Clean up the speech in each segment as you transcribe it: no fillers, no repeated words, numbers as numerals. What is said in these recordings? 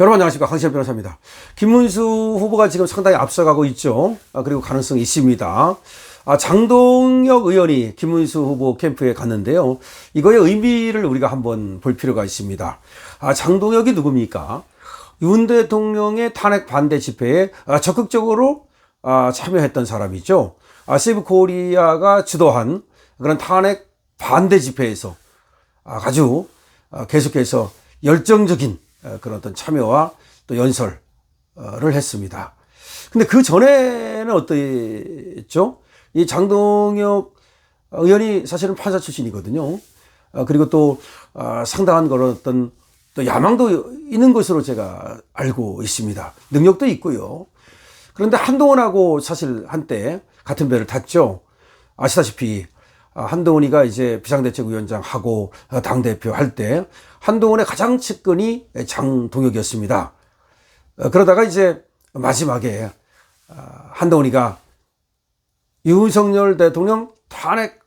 여러분 안녕하십니까, 강시현 변호사입니다. 김문수 후보가 지금 상당히 앞서가고 있죠. 그리고 가능성이 있습니다. 장동혁 의원이 김문수 후보 캠프에 갔는데요. 이거의 의미를 우리가 한번 볼 필요가 있습니다. 장동혁이 누굽니까? 윤 대통령의 탄핵 반대 집회에 적극적으로 참여했던 사람이죠. 세이브 코리아가 주도한 그런 탄핵 반대 집회에서 아주 계속해서 열정적인 그런 어떤 참여와 또 연설을 했습니다. 근데 그 전에는 어땠죠? 이 장동혁 의원이 사실은 판사 출신이거든요. 그리고 또 상당한 그런 어떤 또 야망도 있는 것으로 제가 알고 있습니다. 능력도 있고요. 그런데 한동훈하고 사실 한때 같은 배를 탔죠. 아시다시피 한동훈이가 이제 비상대책위원장하고 당대표 할 때 한동훈의 가장 측근이 장동혁이었습니다. 그러다가 이제 마지막에 한동훈이가 윤석열 대통령 탄핵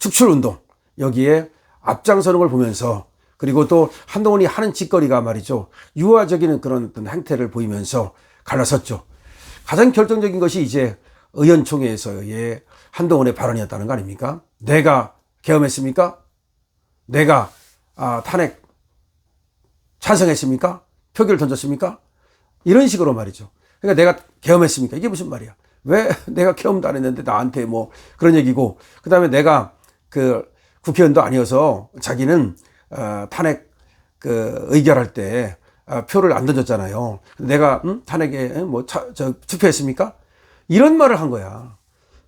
축출운동 여기에 앞장서는 걸 보면서, 그리고 또 한동훈이 하는 짓거리가 말이죠, 유화적인 그런 어떤 행태를 보이면서 갈라섰죠. 가장 결정적인 것이 이제 의원총회에서의 한동훈의 발언이었다는 거 아닙니까? 내가 계엄했습니까? 내가 탄핵 찬성했습니까? 표결을 던졌습니까? 이런 식으로 말이죠. 그러니까 내가 계엄했습니까? 이게 무슨 말이야? 왜 내가 계엄도 안 했는데 나한테 뭐 그런 얘기고, 그 다음에 내가 그 국회의원도 아니어서 자기는 탄핵 그 의결할 때 표를 안 던졌잖아요. 내가 탄핵에 뭐 투표했습니까? 이런 말을 한 거야.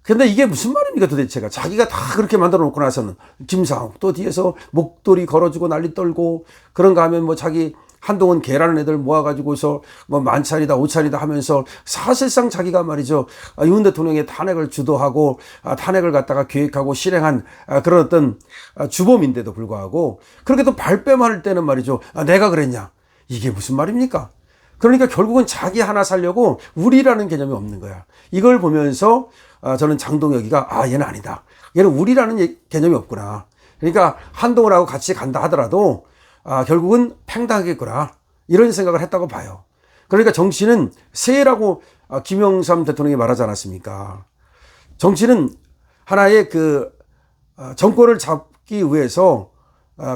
근데 이게 무슨 말입니까 도대체가? 자기가 다 그렇게 만들어 놓고 나서는 김상욱 또 뒤에서 목도리 걸어주고 난리 떨고, 그런가 하면 뭐 자기 한동훈 개라는 애들 모아가지고서 뭐 만찬이다 오찬이다 하면서 사실상 자기가 말이죠, 윤 대통령의 탄핵을 주도하고 탄핵을 갖다가 계획하고 실행한 그런 어떤 주범인데도 불구하고 그렇게 또 발뺌할 때는 말이죠, 내가 그랬냐? 이게 무슨 말입니까? 그러니까 결국은 자기 하나 살려고 우리라는 개념이 없는 거야. 이걸 보면서 저는 장동혁이가 얘는 아니다, 얘는 우리라는 개념이 없구나. 그러니까 한동훈하고 같이 간다 하더라도 결국은 팽당하겠구나, 이런 생각을 했다고 봐요. 그러니까 정치는 새해라고 김영삼 대통령이 말하지 않았습니까? 정치는 하나의 그 정권을 잡기 위해서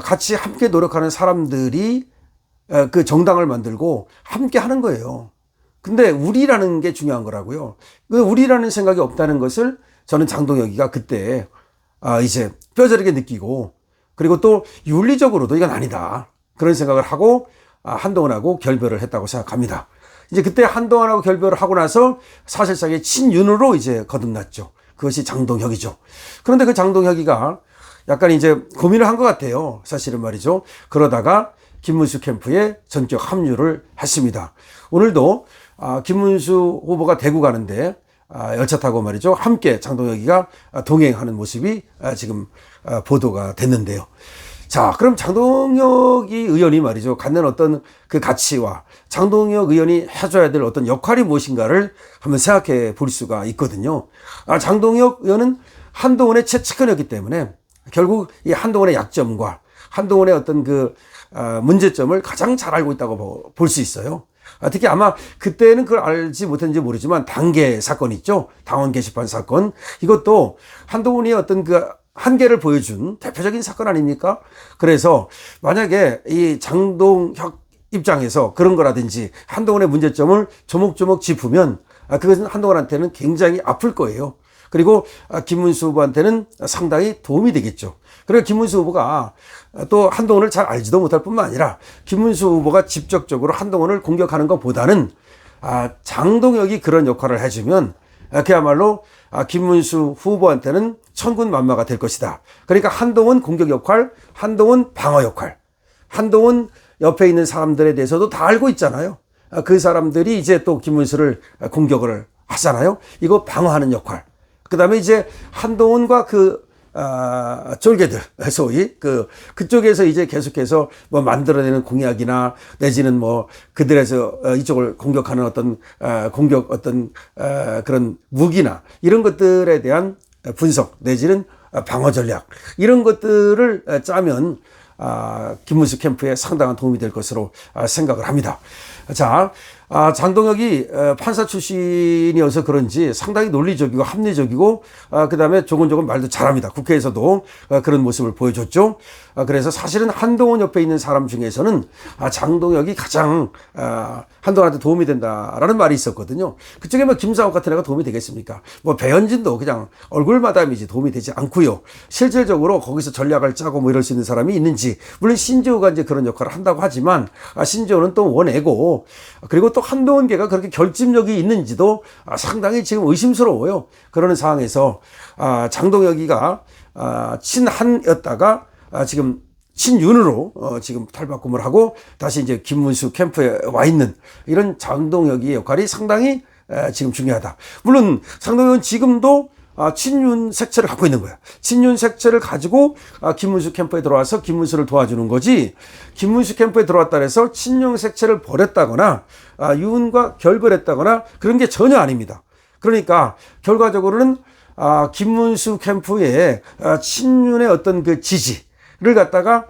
같이 함께 노력하는 사람들이 그 정당을 만들고 함께 하는 거예요. 근데 우리라는 게 중요한 거라고요. 그 우리라는 생각이 없다는 것을 저는 장동혁이가 그때 이제 뼈저리게 느끼고, 그리고 또 윤리적으로도 이건 아니다, 그런 생각을 하고 한동훈하고 결별을 했다고 생각합니다. 이제 그때 한동훈하고 결별을 하고 나서 사실상의 친윤으로 이제 거듭났죠. 그것이 장동혁이죠. 그런데 그 장동혁이가 약간 이제 고민을 한 것 같아요, 사실은 말이죠. 그러다가 김문수 캠프에 전격 합류를 했습니다. 오늘도 김문수 후보가 대구 가는데 열차 타고 말이죠, 함께 장동혁이가 동행하는 모습이 지금 보도가 됐는데요. 자, 그럼 장동혁 의원이 말이죠, 갖는 어떤 그 가치와 장동혁 의원이 해줘야 될 어떤 역할이 무엇인가를 한번 생각해 볼 수가 있거든요. 장동혁 의원은 한동훈의 최측근이었기 때문에 결국 이 한동훈의 약점과 한동훈의 어떤 그 문제점을 가장 잘 알고 있다고 볼 수 있어요. 특히 아마 그때는 그걸 알지 못했는지 모르지만 당계 사건 있죠. 당원 게시판 사건. 이것도 한동훈이 어떤 그 한계를 보여준 대표적인 사건 아닙니까? 그래서 만약에 이 장동혁 입장에서 그런 거라든지 한동훈의 문제점을 조목조목 짚으면 그것은 한동훈한테는 굉장히 아플 거예요. 그리고 김문수 후보한테는 상당히 도움이 되겠죠. 그리고 김문수 후보가 또 한동훈을 잘 알지도 못할 뿐만 아니라 김문수 후보가 직접적으로 한동훈을 공격하는 것보다는 장동혁이 그런 역할을 해주면 그야말로 김문수 후보한테는 천군만마가 될 것이다. 그러니까 한동훈 공격 역할, 한동훈 방어 역할, 한동훈 옆에 있는 사람들에 대해서도 다 알고 있잖아요. 그 사람들이 이제 또 김문수를 공격을 하잖아요. 이거 방어하는 역할. 그 다음에 이제 한동훈과 그 쫄개들, 소위 그쪽에서 이제 계속해서 뭐 만들어내는 공약이나 내지는 뭐 그들에서 이쪽을 공격하는 어떤 그런 무기나 이런 것들에 대한 분석 내지는 방어 전략, 이런 것들을 짜면 김문수 캠프에 상당한 도움이 될 것으로 생각을 합니다. 자, 장동혁이 판사 출신이어서 그런지 상당히 논리적이고 합리적이고 그다음에 조곤조곤 말도 잘합니다. 국회에서도 그런 모습을 보여줬죠. 그래서 사실은 한동훈 옆에 있는 사람 중에서는 장동혁이 가장 한동훈한테 도움이 된다라는 말이 있었거든요. 그쪽에 뭐 김상욱 같은 애가 도움이 되겠습니까? 뭐 배현진도 그냥 얼굴마담이지 도움이 되지 않고요. 실질적으로 거기서 전략을 짜고 뭐 이럴 수 있는 사람이 있는지, 물론 신재호가 이제 그런 역할을 한다고 하지만 신재호는 또 원애고, 그리고 또 한동훈계가 그렇게 결집력이 있는지도 상당히 지금 의심스러워요. 그러는 상황에서 장동혁이가 친한이었다가 지금 친윤으로 지금 탈바꿈을 하고 다시 이제 김문수 캠프에 와 있는 이런 장동혁의 역할이 상당히 지금 중요하다. 물론 장동혁은 지금도 친윤 색채를 갖고 있는 거야. 친윤 색채를 가지고 김문수 캠프에 들어와서 김문수를 도와주는 거지, 김문수 캠프에 들어왔다 해서 친윤 색채를 버렸다거나 윤과 결별했다거나 그런 게 전혀 아닙니다. 그러니까 결과적으로는 김문수 캠프의 친윤의 어떤 그 지지를 갖다가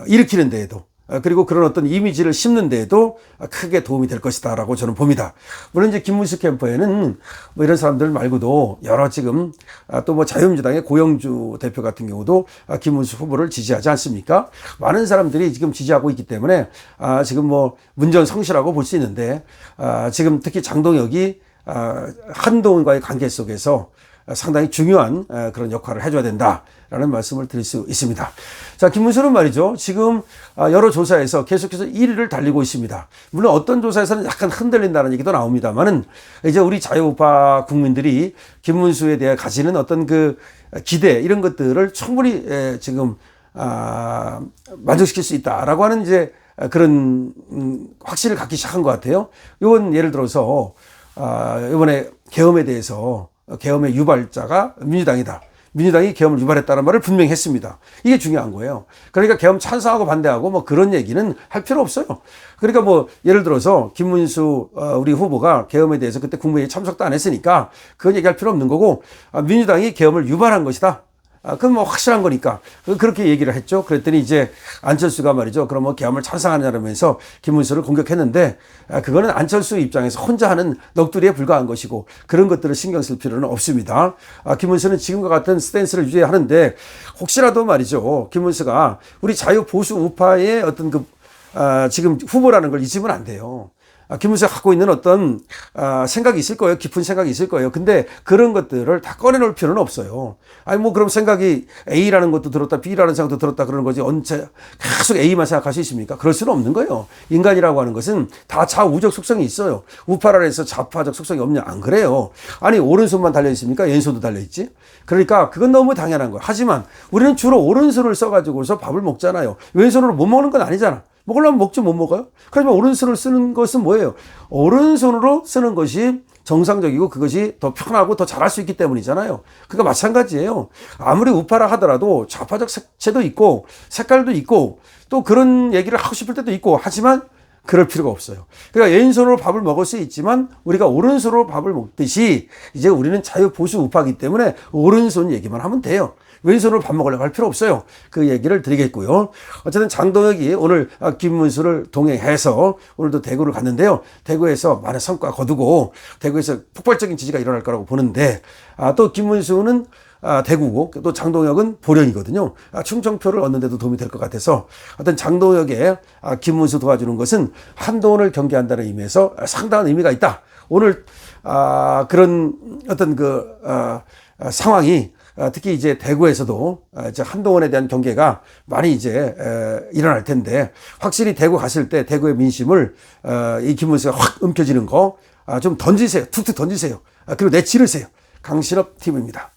일으키는 데에도, 그리고 그런 어떤 이미지를 심는 데에도 크게 도움이 될 것이다 라고 저는 봅니다. 물론 이제 김문수 캠프에는 뭐 이런 사람들 말고도 여러 지금 또 뭐 자유민주당의 고영주 대표 같은 경우도 김문수 후보를 지지하지 않습니까? 많은 사람들이 지금 지지하고 있기 때문에 지금 뭐 문전성시라고 볼 수 있는데, 지금 특히 장동혁이 한동훈과의 관계 속에서 상당히 중요한 그런 역할을 해줘야 된다라는 말씀을 드릴 수 있습니다. 자, 김문수는 말이죠, 지금 여러 조사에서 계속해서 1위를 달리고 있습니다. 물론 어떤 조사에서는 약간 흔들린다는 얘기도 나옵니다만은, 이제 우리 자유우파 국민들이 김문수에 대해 가지는 어떤 그 기대, 이런 것들을 충분히 지금 만족시킬 수 있다라고 하는 이제 그런 확신을 갖기 시작한 것 같아요. 이건 예를 들어서 이번에 계엄에 대해서 계엄의 유발자가 민주당이다, 민주당이 계엄을 유발했다는 말을 분명히 했습니다. 이게 중요한 거예요. 그러니까 계엄 찬성하고 반대하고 뭐 그런 얘기는 할 필요 없어요. 그러니까 뭐 예를 들어서 김문수 우리 후보가 계엄에 대해서 그때 국무회의에 참석도 안 했으니까 그건 얘기할 필요 없는 거고, 민주당이 계엄을 유발한 것이다, 그건 뭐 확실한 거니까 그렇게 얘기를 했죠. 그랬더니 이제 안철수가 말이죠, 그럼 뭐 계엄을 찬성하냐면서 김문수를 공격했는데, 그거는 안철수 입장에서 혼자 하는 넋두리에 불과한 것이고 그런 것들을 신경 쓸 필요는 없습니다. 김문수는 지금과 같은 스탠스를 유지하는데, 혹시라도 말이죠, 김문수가 우리 자유 보수 우파의 어떤 지금 후보라는 걸 잊으면 안 돼요. 김문수가 갖고 있는 어떤 생각이 있을 거예요. 깊은 생각이 있을 거예요. 근데 그런 것들을 다 꺼내놓을 필요는 없어요. 아니 뭐 그럼 생각이 A라는 것도 들었다, B라는 생각도 들었다 그러는 거지 언제 계속 A만 생각할 수 있습니까? 그럴 수는 없는 거예요. 인간이라고 하는 것은 다 좌우적 속성이 있어요. 우파라 해서 좌파적 속성이 없냐? 안 그래요. 아니 오른손만 달려 있습니까? 왼손도 달려 있지. 그러니까 그건 너무 당연한 거예요. 하지만 우리는 주로 오른손을 써가지고서 밥을 먹잖아요. 왼손으로 못 먹는 건 아니잖아. 먹으려면 먹지 못 먹어요? 그러면 오른손을 쓰는 것은 뭐예요? 오른손으로 쓰는 것이 정상적이고 그것이 더 편하고 더 잘할 수 있기 때문이잖아요. 그러니까 마찬가지예요. 아무리 우파라 하더라도 좌파적 색채도 있고 색깔도 있고 또 그런 얘기를 하고 싶을 때도 있고, 하지만 그럴 필요가 없어요. 그러니까 왼손으로 밥을 먹을 수 있지만 우리가 오른손으로 밥을 먹듯이 이제 우리는 자유 보수 우파이기 때문에 오른손 얘기만 하면 돼요. 왼손으로 밥 먹으려고 할 필요 없어요. 그 얘기를 드리겠고요. 어쨌든 장동혁이 오늘 김문수를 동행해서 오늘도 대구를 갔는데요. 대구에서 많은 성과 거두고 대구에서 폭발적인 지지가 일어날 거라고 보는데, 또 김문수는 대구고 또 장동혁은 보령이거든요. 충청표를 얻는 데도 도움이 될 것 같아서 어떤 장동혁의 김문수 도와주는 것은 한동훈을 경계한다는 의미에서 상당한 의미가 있다. 오늘 그런 어떤 상황이 특히 이제 대구에서도 이제 한동훈에 대한 경계가 많이 이제 일어날 텐데, 확실히 대구 갔을 때 대구의 민심을 이 김문수가 확 움켜쥐는 거 좀 던지세요. 툭툭 던지세요. 그리고 내치르세요. 강신업 팀입니다.